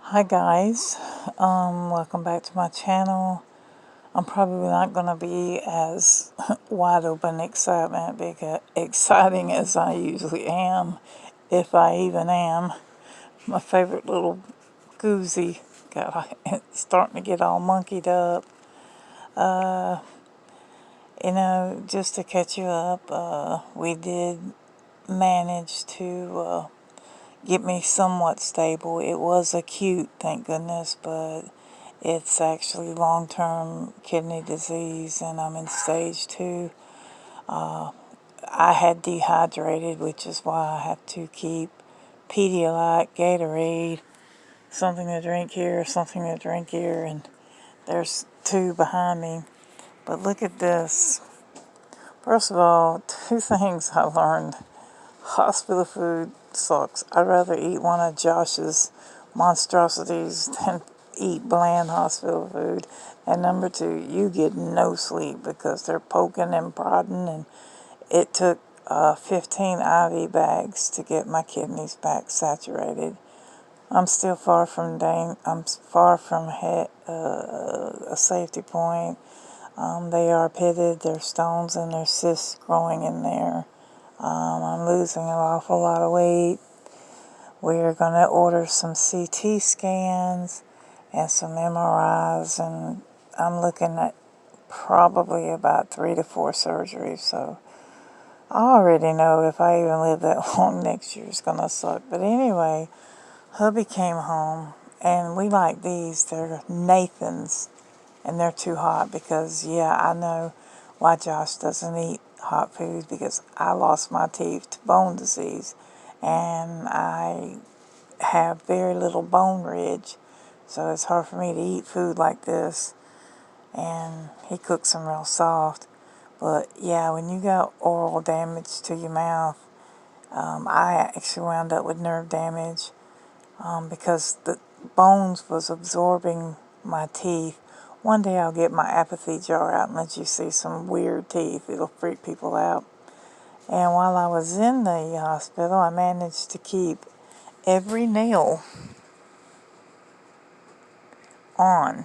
Hi guys, welcome back to my channel. I'm probably not going to be as wide open exciting as I usually am, if I even am. My favorite little goozy it's starting to get all monkeyed up. Just to catch you up, we did manage to get me somewhat stable. It was acute, thank goodness, but it's actually long-term kidney disease, and I'm in stage 2. I had dehydrated, which is why I have to keep Pedialyte, Gatorade, something to drink here, something to drink here, and there's 2 behind me. But look at this. First of all, 2 things I learned. Hospital food sucks. I'd rather eat one of Josh's monstrosities than eat bland hospital food. And number 2, you get no sleep because they're poking and prodding, and it took 15 IV bags to get my kidneys back saturated. I'm still far from a safety point. They are pitted, there's stones and there's cysts growing in there. I'm losing an awful lot of weight. We're going to order some CT scans and some MRIs, and I'm looking at probably about 3 to 4 surgeries. So I already know if I even live that long, next year is going to suck. But anyway, hubby came home, and we like these. They're Nathan's, and they're too hot because, yeah, I know why Josh doesn't eat hot food, because I lost my teeth to bone disease, and I have very little bone ridge, so it's hard for me to eat food like this, and he cooks them real soft. But yeah, when you got oral damage to your mouth, I actually wound up with nerve damage because the bones was absorbing my teeth. One day I'll get my apathy jar out and let you see some weird teeth. It'll freak people out. And while I was in the hospital, I managed to keep every nail on.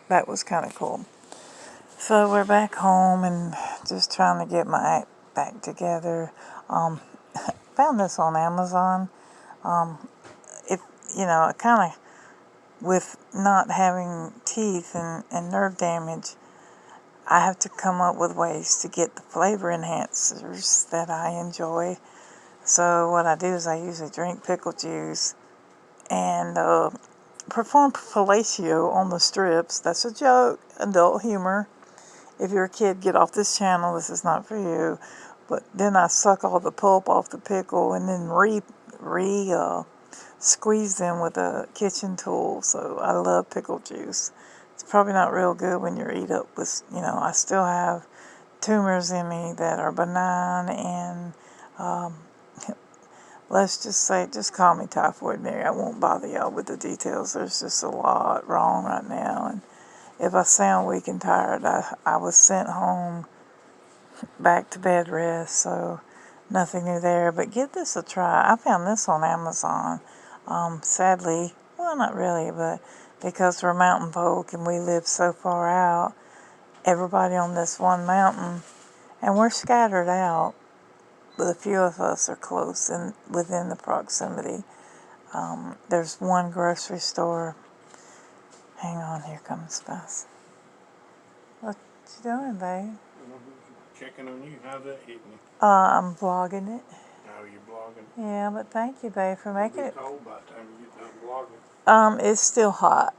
That was kind of cool. So we're back home and just trying to get my act back together. Found this on Amazon. If kind of with not having teeth and nerve damage, I have to come up with ways to get the flavor enhancers that I enjoy. So what I do is I usually drink pickle juice and perform fellatio on the strips. That's a joke, adult humor. If you're a kid, get off this channel. This is not for you. But then I suck all the pulp off the pickle and then squeeze them with a kitchen tool. So I love pickle juice. It's probably not real good when you're eat up with, I still have tumors in me that are benign, and let's just say, just call me Typhoid Mary. I won't bother y'all with the details. There's just a lot wrong right now, and if I sound weak and tired, I was sent home back to bed rest, so nothing new there. But give this a try. I found this on Amazon. Sadly, well, not really, but because we're mountain folk and we live so far out, everybody on this one mountain, and we're scattered out, but a few of us are close and within the proximity. There's one grocery store. Hang on, here comes Spice. What you doing, babe? Checking on you. How's that hitting you? I'm vlogging it. Oh, you're blogging? Yeah, but thank you, babe, for making it. Cold by the time you get done blogging. It's still hot.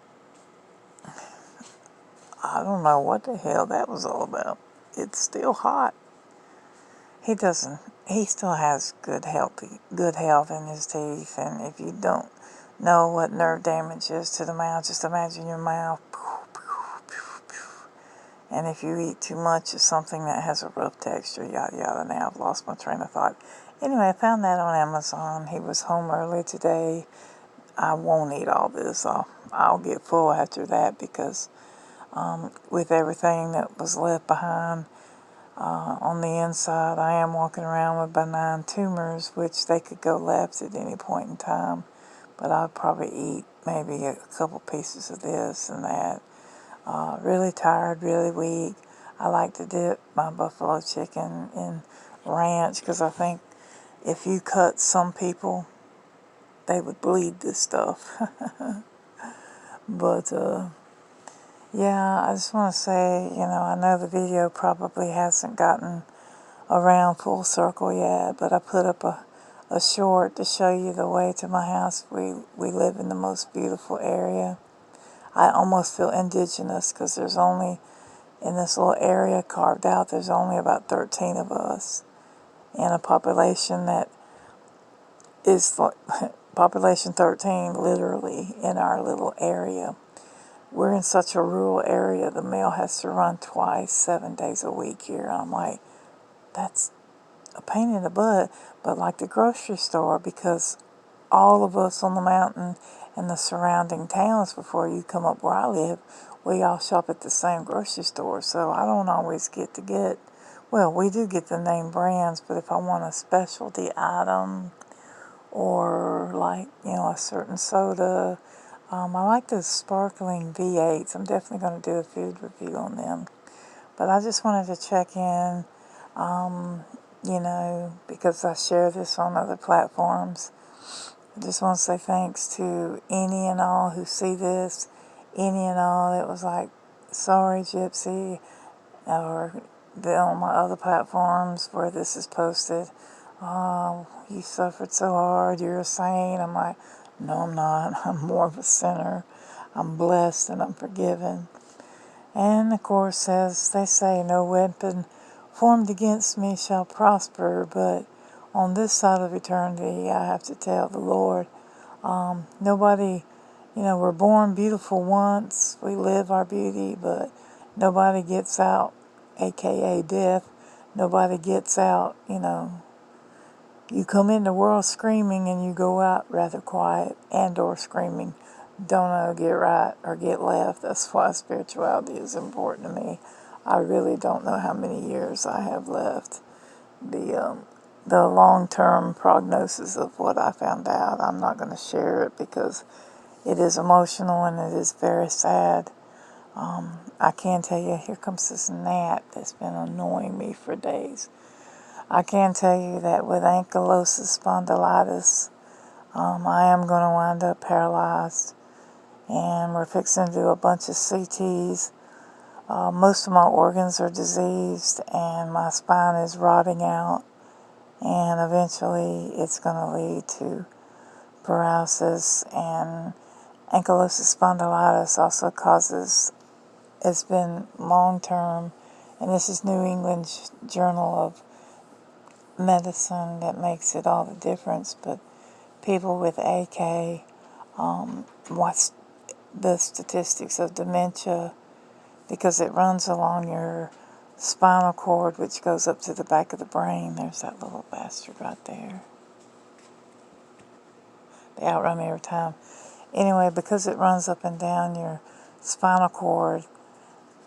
I don't know what the hell that was all about. It's still hot. He still has good health in his teeth, and if you don't know what nerve damage is to the mouth, just imagine your mouth. And if you eat too much of something that has a rough texture, yada yada. Now I've lost my train of thought. Anyway, I found that on Amazon. He was home early today. I won't eat all this. I'll get full after that, because with everything that was left behind on the inside, I am walking around with benign tumors, which they could go left at any point in time. but I'll probably eat maybe a couple pieces of this and that. Really tired, really weak. I like to dip my buffalo chicken in ranch because I think if you cut some people, they would bleed this stuff. But yeah, I just want to say, I know the video probably hasn't gotten around full circle yet, but I put up a short to show you the way to my house. We live in the most beautiful area. I almost feel indigenous because there's only, in this little area carved out, there's only about 13 of us in a population that is like population 13 literally in our little area. We're in such a rural area, the mail has to run twice, 7 days a week here. I'm like, that's a pain in the butt, but like the grocery store, because all of us on the mountain and the surrounding towns before you come up where I live, we all shop at the same grocery store, so I don't always well, we do get the name brands, but if I want a specialty item or like, a certain soda, I like the sparkling V8s. I'm definitely going to do a food review on them. But I just wanted to check in, because I share this on other platforms. I just want to say thanks to any and all who see this, any and all that was like, sorry, Gypsy, or on my other platforms where this is posted. Oh, you suffered so hard, you're a saint. I'm like, no, I'm not. I'm more of a sinner. I'm blessed and I'm forgiven. And of course, as they say, no weapon formed against me shall prosper, but on this side of eternity, I have to tell the Lord, nobody, we're born beautiful once, we live our beauty, but nobody gets out, aka death. Nobody gets out, you come in the world screaming and you go out rather quiet and or screaming. Don't know, get right or get left. That's why spirituality is important to me. I really don't know how many years I have left. The long-term prognosis of what I found out, I'm not going to share it because it is emotional and it is very sad. I can tell you, here comes this gnat that's been annoying me for days. I can tell you that with ankylosing spondylitis, I am going to wind up paralyzed, and we're fixing to do a bunch of CTs. Most of my organs are diseased, and my spine is rotting out, and eventually it's going to lead to paralysis. And ankylosing spondylitis also causes, it's been long-term, and this is New England Journal of Medicine that makes it all the difference, but people with AK, what's the statistics of dementia, because it runs along your spinal cord, which goes up to the back of the brain. There's that little bastard right there. They outrun me every time. Anyway, because it runs up and down your spinal cord,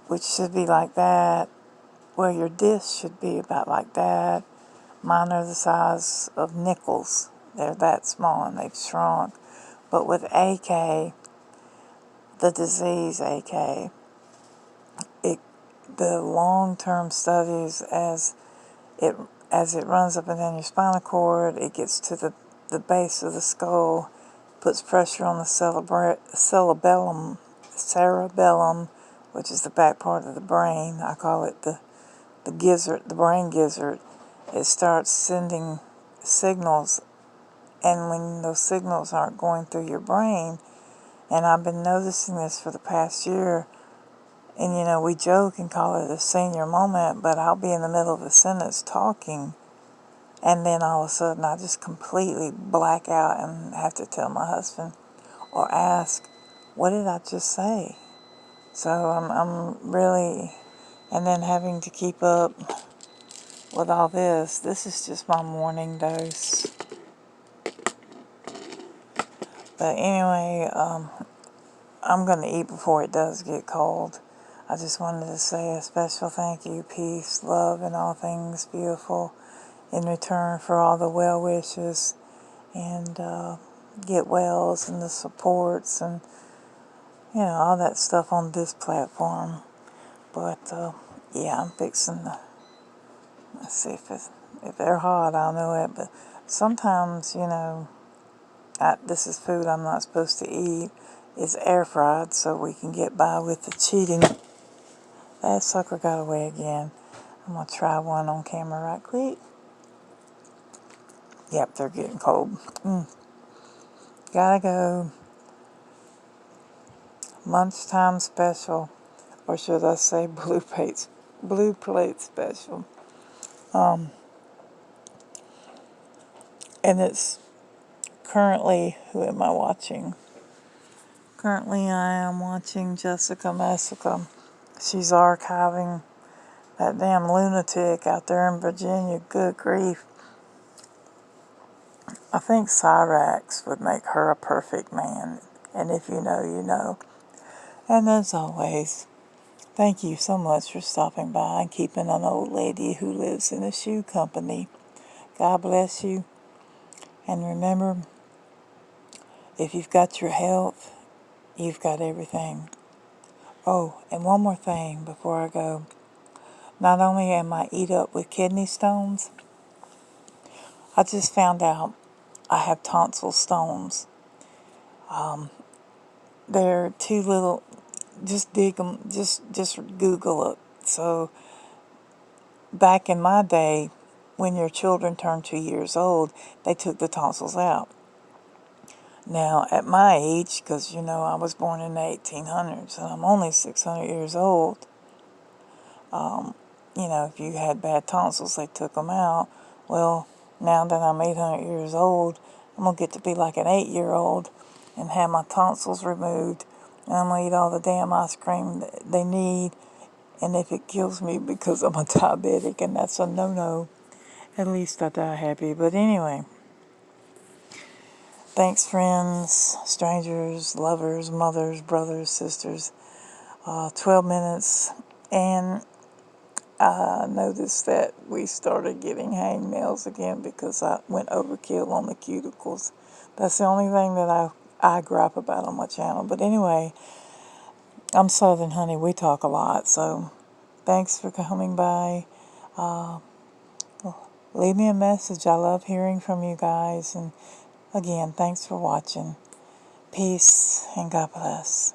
which should be like that, well, your discs should be about like that. Mine are the size of nickels. They're that small and they've shrunk. But with AK, the disease AK, the long-term studies as it runs up and down your spinal cord, it gets to the base of the skull, puts pressure on the cerebellum, which is the back part of the brain. I call it the gizzard, the brain gizzard. It starts sending signals, and when those signals aren't going through your brain, and I've been noticing this for the past year, and we joke and call it a senior moment, but I'll be in the middle of a sentence talking, and then all of a sudden I just completely black out and have to tell my husband or ask, what did I just say? So I'm really, and then having to keep up with all this is just my morning dose. But anyway, I'm going to eat before it does get cold. I just wanted to say a special thank you, peace, love, and all things beautiful in return for all the well wishes. And get wells and the supports and, all that stuff on this platform. But, yeah, I'm fixing to, let's see if they're hot, I'll know it. But sometimes, this is food I'm not supposed to eat. It's air fried, so we can get by with the cheating. That sucker got away again. I'm going to try one on camera right quick. Yep, they're getting cold. Gotta go. Lunchtime special. Or should I say blue plate special. And it's currently, who am I watching? Currently I am watching Jessica Messica. She's archiving that damn lunatic out there in Virginia. Good grief. I think Cyrax would make her a perfect man. And if you know, you know. And as always, thank you so much for stopping by and keeping an old lady who lives in a shoe company. God bless you. And remember, if you've got your health, you've got everything. Oh, and one more thing before I go. Not only am I eat up with kidney stones, I just found out I have tonsil stones. They're too little. Just dig them. Just Google it. So back in my day, when your children turned 2 years old, they took the tonsils out. Now, at my age, because I was born in the 1800s and I'm only 600 years old, if you had bad tonsils, they took them out. Well, now that I'm 800 years old, I'm going to get to be like an 8-year-old and have my tonsils removed. And I'm going to eat all the damn ice cream that they need. And if it kills me because I'm a diabetic, and that's a no-no, at least I die happy. But anyway, thanks, friends, strangers, lovers, mothers, brothers, sisters. 12 minutes. And I noticed that we started getting hangnails again because I went overkill on the cuticles. That's the only thing that I gripe about on my channel. But anyway, I'm Southern Honey. We talk a lot. So thanks for coming by. Leave me a message. I love hearing from you guys. And again, thanks for watching. Peace and God bless.